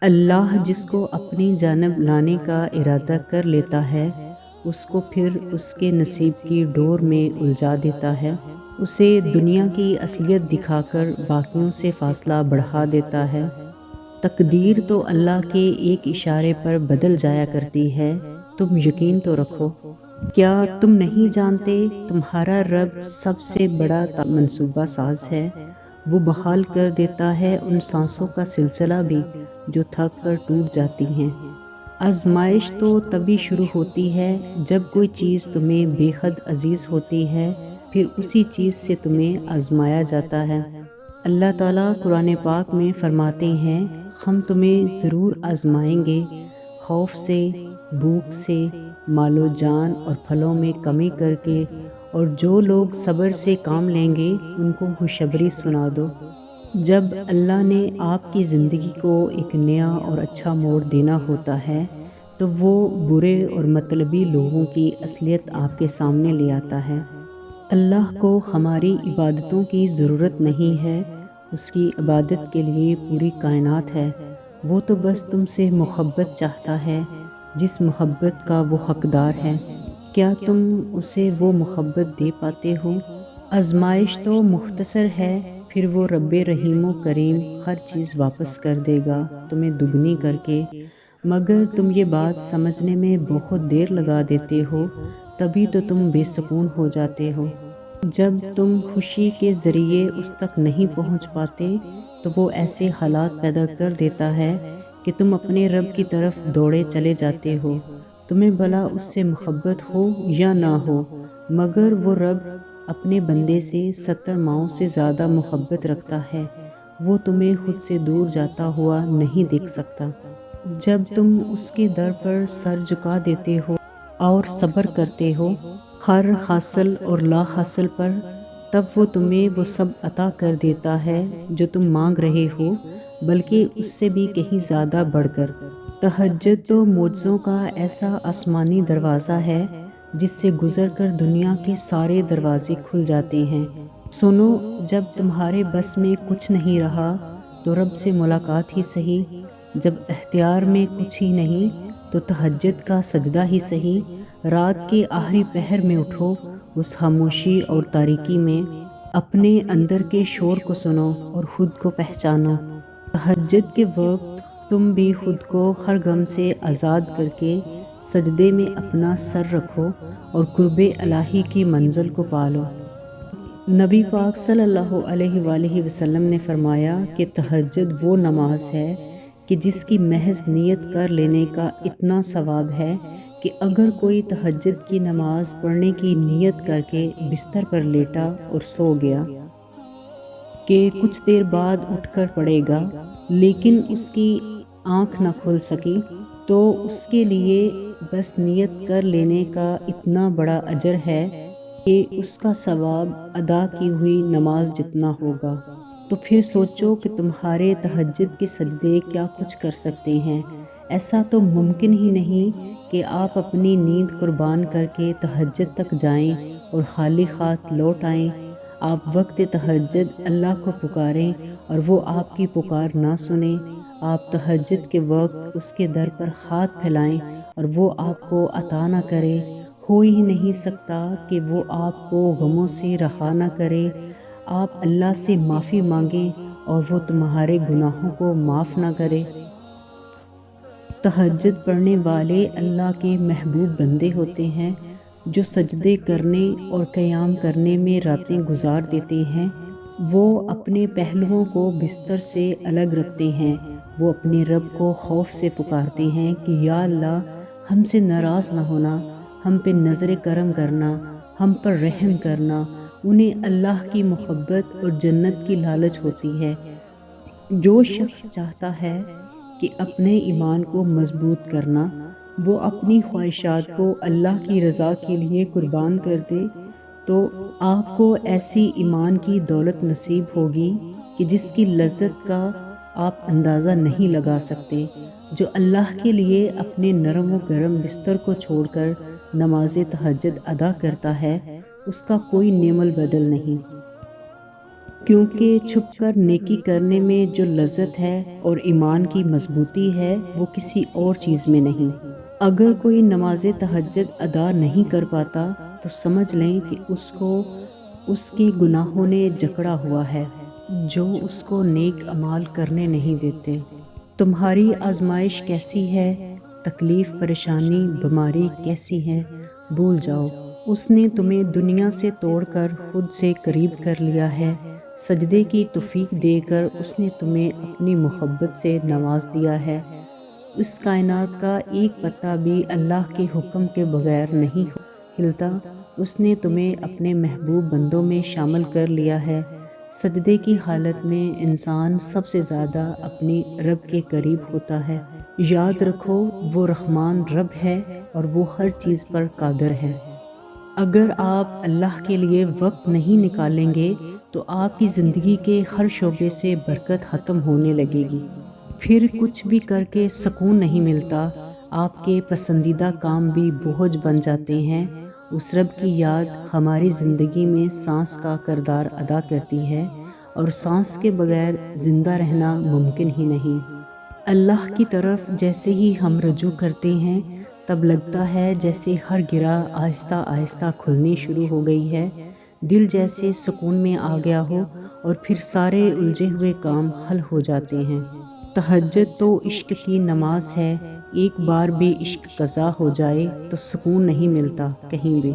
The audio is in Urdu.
اللہ جس کو اپنی جانب لانے کا ارادہ کر لیتا ہے اس کو پھر اس کے نصیب کی ڈور میں الجھا دیتا ہے، اسے دنیا کی اصلیت دکھا کر باقیوں سے فاصلہ بڑھا دیتا ہے۔ تقدیر تو اللہ کے ایک اشارے پر بدل جایا کرتی ہے، تم یقین تو رکھو۔ کیا تم نہیں جانتے تمہارا رب سب سے بڑا منصوبہ ساز ہے؟ وہ بحال کر دیتا ہے ان سانسوں کا سلسلہ بھی جو تھک کر ٹوٹ جاتی ہیں۔ آزمائش تو تبھی شروع ہوتی ہے جب کوئی چیز تمہیں بے حد عزیز ہوتی ہے، پھر اسی چیز سے تمہیں آزمایا جاتا ہے۔ اللہ تعالیٰ قرآن پاک میں فرماتے ہیں، ہم تمہیں ضرور آزمائیں گے، خوف سے، بھوک سے، مال و جان اور پھلوں میں کمی کر کے، اور جو لوگ صبر سے کام لیں گے ان کو خوشخبری سنا دو۔ جب اللہ نے آپ کی زندگی کو ایک نیا اور اچھا موڑ دینا ہوتا ہے تو وہ برے اور مطلبی لوگوں کی اصلیت آپ کے سامنے لے آتا ہے۔ اللہ کو ہماری عبادتوں کی ضرورت نہیں ہے، اس کی عبادت کے لیے پوری کائنات ہے۔ وہ تو بس تم سے محبت چاہتا ہے، جس محبت کا وہ حقدار ہے۔ کیا تم اسے وہ محبت دے پاتے ہو؟ آزمائش تو مختصر ہے، پھر وہ رب رحیم و کریم ہر چیز واپس کر دے گا تمہیں دگنی کر کے، مگر تم یہ بات سمجھنے میں بہت دیر لگا دیتے ہو، تبھی تو تم بے سکون ہو جاتے ہو۔ جب تم خوشی کے ذریعے اس تک نہیں پہنچ پاتے تو وہ ایسے حالات پیدا کر دیتا ہے کہ تم اپنے رب کی طرف دوڑے چلے جاتے ہو، تمہیں بھلا اس سے محبت ہو یا نہ ہو، مگر وہ رب اپنے بندے سے 70 ماؤں سے زیادہ محبت رکھتا ہے، وہ تمہیں خود سے دور جاتا ہوا نہیں دیکھ سکتا۔ جب تم اس کے در پر سر جھکا دیتے ہو اور صبر کرتے ہو ہر حاصل اور لا حاصل پر، تب وہ تمہیں وہ سب عطا کر دیتا ہے جو تم مانگ رہے ہو، بلکہ اس سے بھی کہیں زیادہ بڑھ کر۔ تہجد تو معجزوں کا ایسا آسمانی دروازہ ہے جس سے گزر کر دنیا کے سارے دروازے کھل جاتے ہیں۔ سنو، جب تمہارے بس میں کچھ نہیں رہا تو رب سے ملاقات ہی سہی، جب اختیار میں کچھ ہی نہیں تو تہجد کا سجدہ ہی سہی، رات کے آخری پہر میں اٹھو، اس خاموشی اور تاریکی میں اپنے اندر کے شور کو سنو اور خود کو پہچانو۔ تہجد کے وقت تم بھی خود کو ہر غم سے آزاد کر کے سجدے میں اپنا سر رکھو اور قرب الہی کی منزل کو پالو۔ نبی پاک صلی اللہ علیہ وآلہ وسلم نے فرمایا کہ تہجد وہ نماز ہے کہ جس کی محض نیت کر لینے کا اتنا ثواب ہے کہ اگر کوئی تہجد کی نماز پڑھنے کی نیت کر کے بستر پر لیٹا اور سو گیا کہ کچھ دیر بعد اٹھ کر پڑے گا، لیکن اس کی آنکھ نہ کھل سکی، تو اس کے لیے بس نیت کر لینے کا اتنا بڑا اجر ہے کہ اس کا ثواب ادا کی ہوئی نماز جتنا ہوگا۔ تو پھر سوچو کہ تمہارے تہجد کے سجدے کیا کچھ کر سکتے ہیں۔ ایسا تو ممکن ہی نہیں کہ آپ اپنی نیند قربان کر کے تہجد تک جائیں اور خالی ہاتھ لوٹ آئیں۔ آپ وقت تہجد اللہ کو پکاریں اور وہ آپ کی پکار نہ سنیں۔ آپ تہجد کے وقت اس کے در پر ہاتھ پھیلائیں اور وہ آپ کو عطا نہ کرے۔ ہو ہی نہیں سکتا کہ وہ آپ کو غموں سے رہا نہ کرے۔ آپ اللہ سے معافی مانگیں اور وہ تمہارے گناہوں کو معاف نہ کرے۔ تہجد پڑھنے والے اللہ کے محبوب بندے ہوتے ہیں جو سجدے کرنے اور قیام کرنے میں راتیں گزار دیتے ہیں۔ وہ اپنے پہلوؤں کو بستر سے الگ رکھتے ہیں، وہ اپنے رب کو خوف سے پکارتے ہیں کہ یا اللہ، ہم سے ناراض نہ ہونا، ہم پہ نظر کرم کرنا، ہم پر رحم کرنا۔ انہیں اللہ کی محبت اور جنت کی لالچ ہوتی ہے۔ جو شخص چاہتا ہے کہ اپنے ایمان کو مضبوط کرنا، وہ اپنی خواہشات کو اللہ کی رضا کے لیے قربان کر دے، تو آپ کو ایسی ایمان کی دولت نصیب ہوگی کہ جس کی لذت کا آپ اندازہ نہیں لگا سکتے۔ جو اللہ کے لیے اپنے نرم و گرم بستر کو چھوڑ کر نماز تہجد ادا کرتا ہے، اس کا کوئی نعم البدل نہیں۔ کیونکہ چھپ کر نیکی کرنے میں جو لذت ہے اور ایمان کی مضبوطی ہے وہ کسی اور چیز میں نہیں۔ اگر کوئی نماز تہجد ادا نہیں کر پاتا تو سمجھ لیں کہ اس کو اس کے گناہوں نے جکڑا ہوا ہے جو اس کو نیک اعمال کرنے نہیں دیتے۔ تمہاری آزمائش کیسی ہے، تکلیف، پریشانی، بیماری کیسی ہے، بھول جاؤ۔ اس نے تمہیں دنیا سے توڑ کر خود سے قریب کر لیا ہے۔ سجدے کی توفیق دے کر اس نے تمہیں اپنی محبت سے نواز دیا ہے۔ اس کائنات کا ایک پتا بھی اللہ کے حکم کے بغیر نہیں ہلتا۔ اس نے تمہیں اپنے محبوب بندوں میں شامل کر لیا ہے۔ سجدے کی حالت میں انسان سب سے زیادہ اپنی رب کے قریب ہوتا ہے۔ یاد رکھو وہ رحمان رب ہے اور وہ ہر چیز پر قادر ہے۔ اگر آپ اللہ کے لیے وقت نہیں نکالیں گے تو آپ کی زندگی کے ہر شعبے سے برکت ختم ہونے لگے گی۔ پھر کچھ بھی کر کے سکون نہیں ملتا۔ آپ کے پسندیدہ کام بھی بوجھ بن جاتے ہیں۔ اس رب کی یاد ہماری زندگی میں سانس کا کردار ادا کرتی ہے اور سانس کے بغیر زندہ رہنا ممکن ہی نہیں۔ اللہ کی طرف جیسے ہی ہم رجوع کرتے ہیں تب لگتا ہے جیسے ہر گرہ آہستہ آہستہ کھلنی شروع ہو گئی ہے، دل جیسے سکون میں آ گیا ہو اور پھر سارے الجھے ہوئے کام حل ہو جاتے ہیں۔ تہجد تو عشق کی نماز ہے۔ ایک بار بھی عشق قضا ہو جائے تو سکون نہیں ملتا کہیں بھی۔